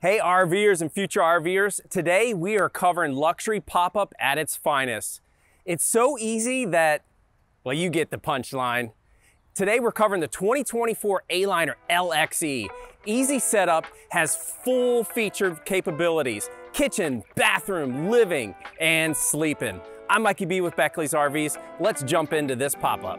Hey RVers and future RVers, today we are covering luxury pop-up at its finest. It's so easy that, well, you get the punchline. Today we're covering the 2024 Aliner LXE. Easy setup, has full featured capabilities. Kitchen, bathroom, living, and sleeping. I'm Mikey B with Beckley's RVs. Let's jump into this pop-up.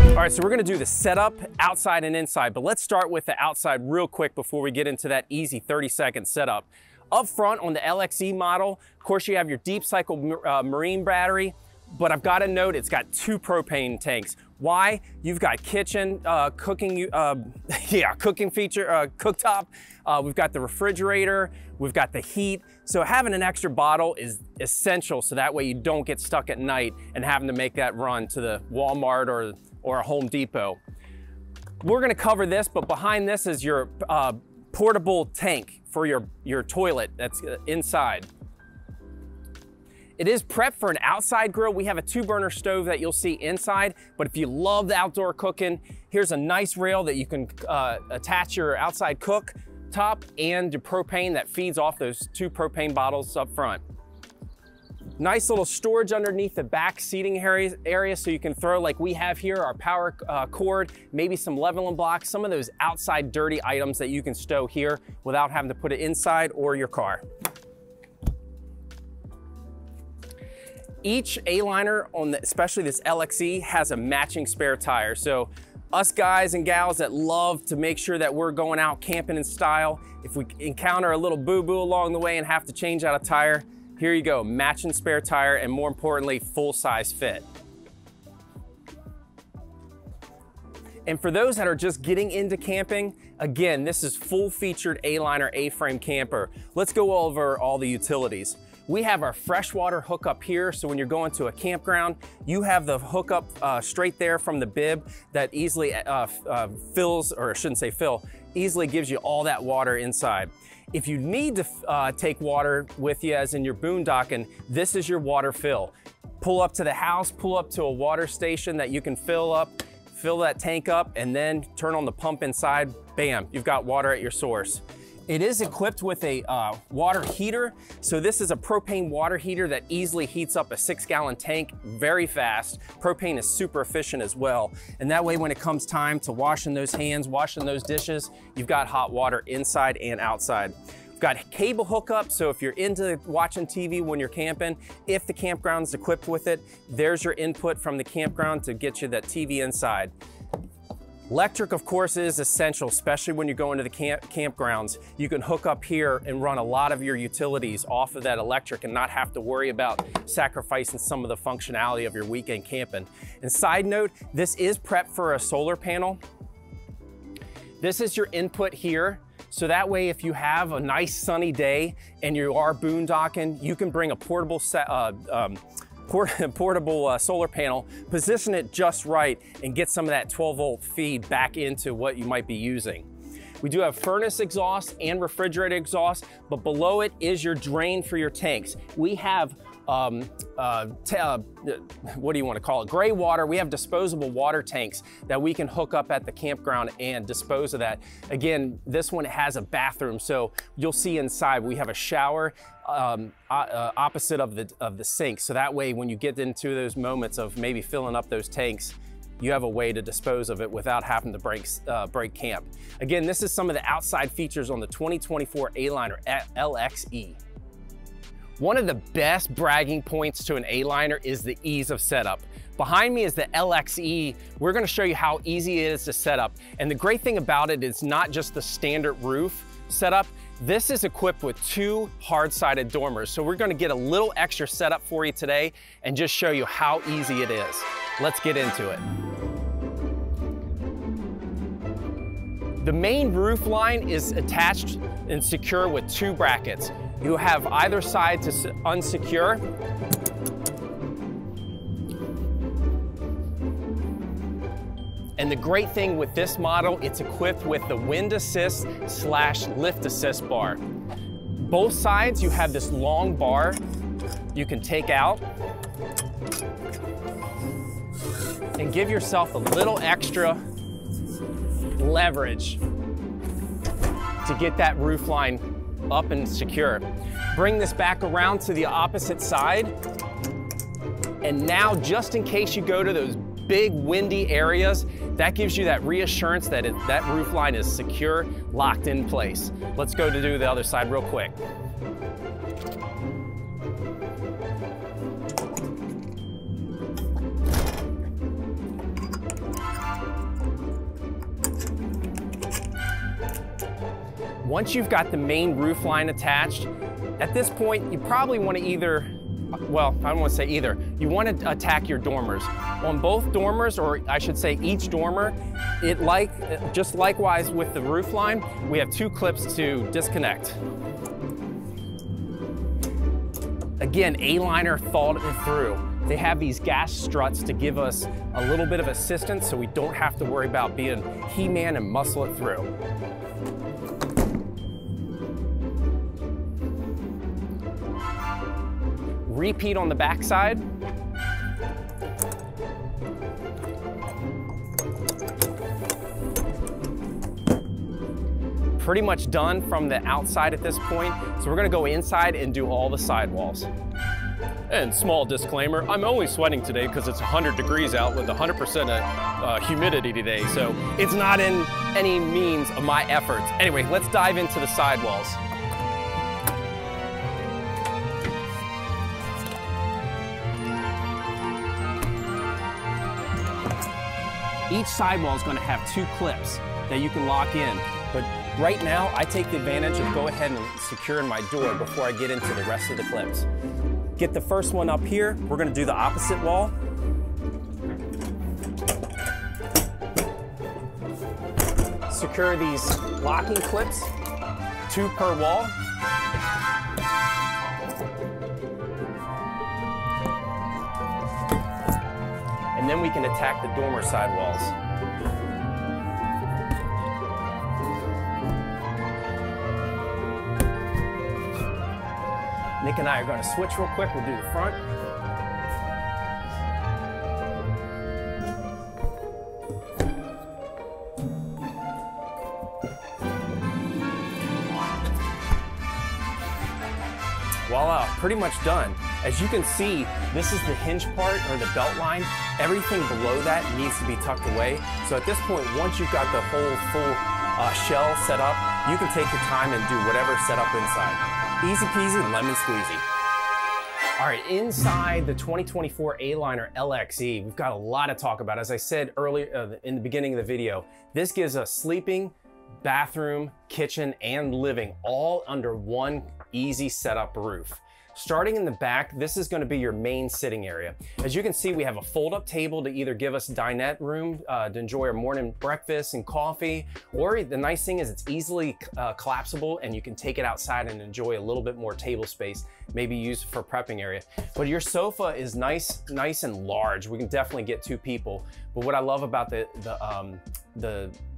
All right, so we're gonna do the setup outside and inside, but let's start with the outside real quick before we get into that easy 30-second setup. Up front on the LXE model, of course you have your deep cycle marine battery, but I've got to note it's got 2 propane tanks. Why? You've got kitchen, cooking feature, cooktop, we've got the refrigerator, we've got the heat. So having an extra bottle is essential so that way you don't get stuck at night and having to make that run to the Walmart or a Home Depot. We're gonna cover this, but behind this is your portable tank for your toilet that's inside. It is prepped for an outside grill. We have a 2-burner stove that you'll see inside, but if you love the outdoor cooking, here's a nice rail that you can attach your outside cook top and your propane that feeds off those 2 propane bottles up front. Nice little storage underneath the back seating area so you can throw, like we have here, our power cord, maybe some leveling blocks, some of those outside dirty items that you can stow here without having to put it inside or your car. Each A-liner, especially this LXE, has a matching spare tire. So us guys and gals that love to make sure that we're going out camping in style, if we encounter a little boo-boo along the way and have to change out a tire, here you go, matching spare tire, and more importantly, full-size fit. And for those that are just getting into camping, again, this is full-featured Aliner A-frame camper. Let's go over all the utilities. We have our freshwater hookup here, so when you're going to a campground, you have the hookup straight there from the bib that easily fills, or I shouldn't say fill, easily gives you all that water inside. If you need to take water with you, as in your boondocking, this is your water fill. Pull up to the house, pull up to a water station that you can fill that tank up, and then turn on the pump inside, bam, you've got water at your source. It is equipped with a water heater. So this is a propane water heater that easily heats up a 6-gallon tank very fast. Propane is super efficient as well. And that way when it comes time to washing those hands, washing those dishes, you've got hot water inside and outside. We've got cable hookup, so if you're into watching TV when you're camping, if the campground's equipped with it, there's your input from the campground to get you that TV inside. Electric, of course, is essential, especially when you're going to the campgrounds. You can hook up here and run a lot of your utilities off of that electric and not have to worry about sacrificing some of the functionality of your weekend camping. And side note, this is prepped for a solar panel. This is your input here. So that way, if you have a nice sunny day and you are boondocking, you can bring a portable solar panel, position it just right, and get some of that 12-volt feed back into what you might be using. We do have furnace exhaust and refrigerator exhaust, but below it is your drain for your tanks. We have what do you want to call it? Gray water. We have disposable water tanks that we can hook up at the campground and dispose of that. Again, this one has a bathroom, so you'll see inside we have a shower opposite of the sink. So that way, when you get into those moments of maybe filling up those tanks, you have a way to dispose of it without having to break camp. Again, this is some of the outside features on the 2024 Aliner LXE. One of the best bragging points to an A-liner is the ease of setup. Behind me is the LXE. We're gonna show you how easy it is to set up. And the great thing about it is not just the standard roof setup. This is equipped with 2 hard-sided dormers. So we're gonna get a little extra setup for you today and just show you how easy it is. Let's get into it. The main roof line is attached and secure with 2 brackets. You have either side to unsecure. And the great thing with this model, it's equipped with the wind assist / lift assist bar. Both sides, you have this long bar you can take out and give yourself a little extra leverage to get that roof line up and secure. Bring this back around to the opposite side. And now, just in case you go to those big windy areas, that gives you that reassurance that that roof line is secure, locked in place. Let's go to do the other side real quick. Once you've got the main roof line attached, at this point, you probably want to either, well, I don't want to say either, you want to attack your dormers. On both dormers, or I should say each dormer, just likewise with the roof line, we have 2 clips to disconnect. Again, A-liner thought it through. They have these gas struts to give us a little bit of assistance so we don't have to worry about being He-Man and muscle it through. Repeat on the back side. Pretty much done from the outside at this point. So we're gonna go inside and do all the sidewalls. And small disclaimer, I'm only sweating today because it's 100 degrees out with 100% humidity today. So it's not in any means of my efforts. Anyway, let's dive into the sidewalls. Each sidewall is going to have 2 clips that you can lock in, but right now I take the advantage of go ahead and securing my door before I get into the rest of the clips. Get the first one up here. We're going to do the opposite wall. Secure these locking clips, 2 per wall. And then we can attack the dormer sidewalls. Nick and I are going to switch real quick. We'll do the front. Voila, pretty much done. As you can see, this is the hinge part or the belt line. Everything below that needs to be tucked away. So at this point, once you've got the whole full shell set up, you can take your time and do whatever set up inside. Easy peasy, lemon squeezy. All right, inside the 2024 A-liner LXE, we've got a lot to talk about. As I said earlier in the beginning of the video, this gives us sleeping, bathroom, kitchen, and living all under one easy setup roof. Starting in the back, this is going to be your main sitting area. As you can see, we have a fold-up table to either give us dinette room to enjoy our morning breakfast and coffee, or the nice thing is it's easily collapsible and you can take it outside and enjoy a little bit more table space, maybe use it for prepping area. But your sofa is nice and large. We can definitely get 2 people. But what I love about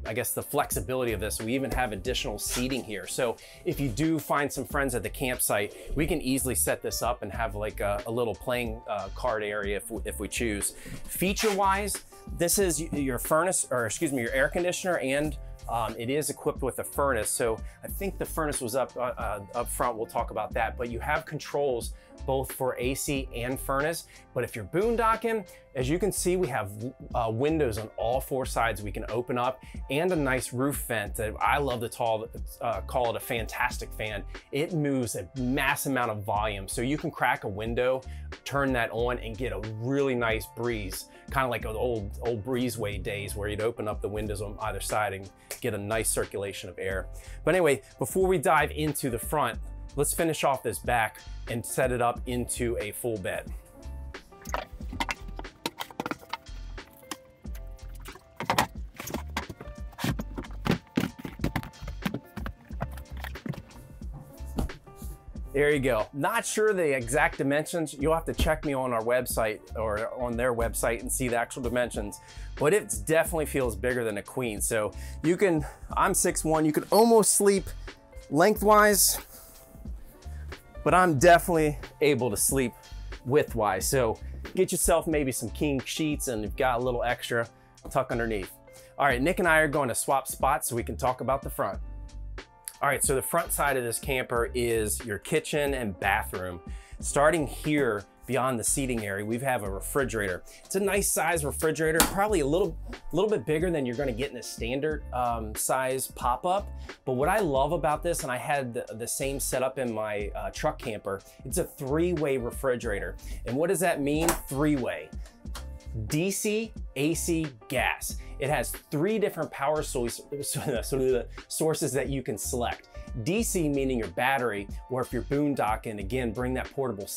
I guess the flexibility of this, we even have additional seating here. So if you do find some friends at the campsite, we can easily set this up and have like a little playing card area if we choose. Feature-wise, this is your furnace, or excuse me, your air conditioner, and it is equipped with a furnace. So I think the furnace was up front. We'll talk about that. But you have controls both for AC and furnace. But if you're boondocking, as you can see, we have windows on all 4 sides we can open up, and a nice roof vent that I love to call it a fantastic fan. It moves a mass amount of volume. So you can crack a window, turn that on, and get a really nice breeze. Kind of like the old breezeway days where you'd open up the windows on either side and get a nice circulation of air. But anyway, before we dive into the front, let's finish off this back and set it up into a full bed. There you go. Not sure the exact dimensions. You'll have to check me on our website or on their website and see the actual dimensions, but it definitely feels bigger than a queen. So you can, I'm 6'1", you could almost sleep lengthwise, but I'm definitely able to sleep widthwise. So get yourself maybe some king sheets and you've got a little extra tuck underneath. All right, Nick and I are going to swap spots so we can talk about the front. All right, so the front side of this camper is your kitchen and bathroom. Starting here, beyond the seating area, we have a refrigerator. It's a nice size refrigerator, probably a little bit bigger than you're gonna get in a standard size pop-up. But what I love about this, and I had the same setup in my truck camper, it's a 3-way refrigerator. And what does that mean? 3-way. DC, AC, gas. It has 3 different power sources that you can select. DC meaning your battery, or if you're boondocking, again, bring that portable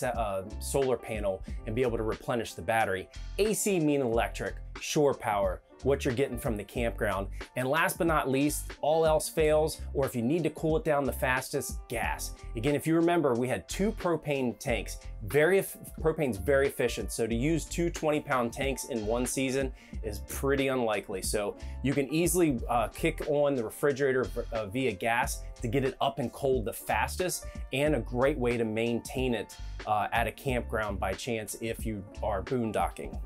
solar panel and be able to replenish the battery. AC meaning electric, shore power, what you're getting from the campground. And last but not least, all else fails, or if you need to cool it down the fastest, gas. Again, if you remember, we had 2 propane tanks. Propane's very efficient, so to use 2 20-pound tanks in one season is pretty unlikely. So you can easily kick on the refrigerator via gas to get it up and cold the fastest, and a great way to maintain it at a campground by chance if you are boondocking.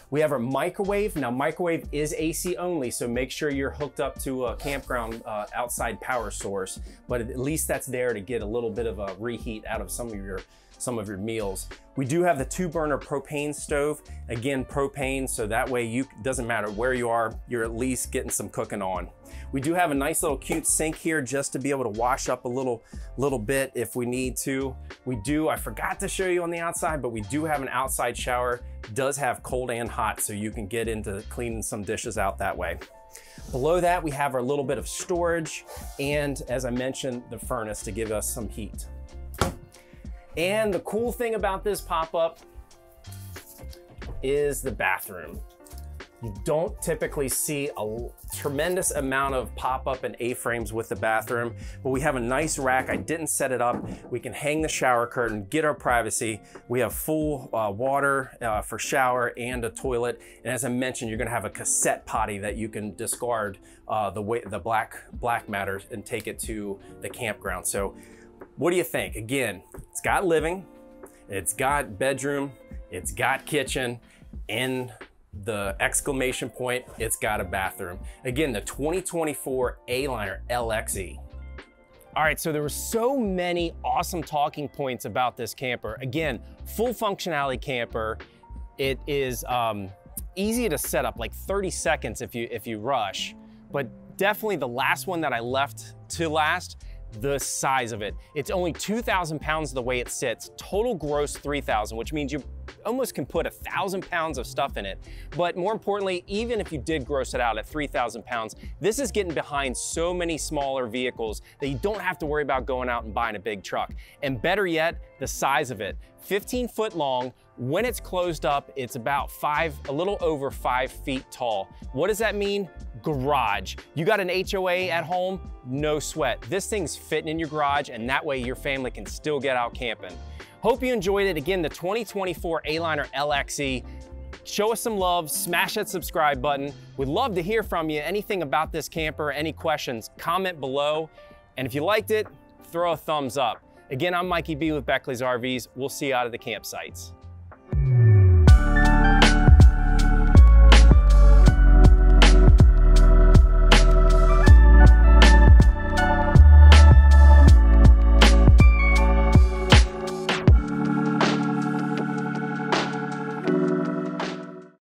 We have our microwave. Now, microwave is AC only, so make sure you're hooked up to a campground outside power source, but at least that's there to get a little bit of a reheat out of some of your meals. We do have the 2-burner propane stove. Again, propane, so that way doesn't matter where you are, you're at least getting some cooking on. We do have a nice little cute sink here just to be able to wash up a little bit if we need to. I forgot to show you on the outside, but we do have an outside shower. It does have cold and hot, so you can get into cleaning some dishes out that way. Below that, we have our little bit of storage, and as I mentioned, the furnace to give us some heat. And the cool thing about this pop-up is the bathroom. You don't typically see a tremendous amount of pop-up and A-frames with the bathroom, but we have a nice rack. I didn't set it up. We can hang the shower curtain, get our privacy. We have full water for shower and a toilet. And as I mentioned, you're gonna have a cassette potty that you can discard the black matter and take it to the campground. So what do you think? Again, it's got living, it's got bedroom, it's got kitchen, and the exclamation point, it's got a bathroom. Again, the 2024 A-Liner LXE. All right, so there were so many awesome talking points about this camper. Again, full functionality camper. It is easy to set up, like 30 seconds if you rush, but definitely the last one that I left to last, the size of it. It's only 2,000 pounds the way it sits. Total gross 3,000, which means you almost can put 1,000 pounds of stuff in it. But more importantly, even if you did gross it out at 3,000 pounds, this is getting behind so many smaller vehicles that you don't have to worry about going out and buying a big truck. And better yet, the size of it. 15 foot long. When it's closed up, it's about a little over 5 feet tall. What does that mean? Garage. You got an HOA at home? No sweat. This thing's fitting in your garage, and that way your family can still get out camping. Hope you enjoyed it. Again, the 2024 A-Liner LXE. Show us some love, smash that subscribe button. We'd love to hear from you. Anything about this camper, any questions, comment below. And if you liked it, throw a thumbs up. Again, I'm Mikey B with Beckley's RVs. We'll see you out at the campsites.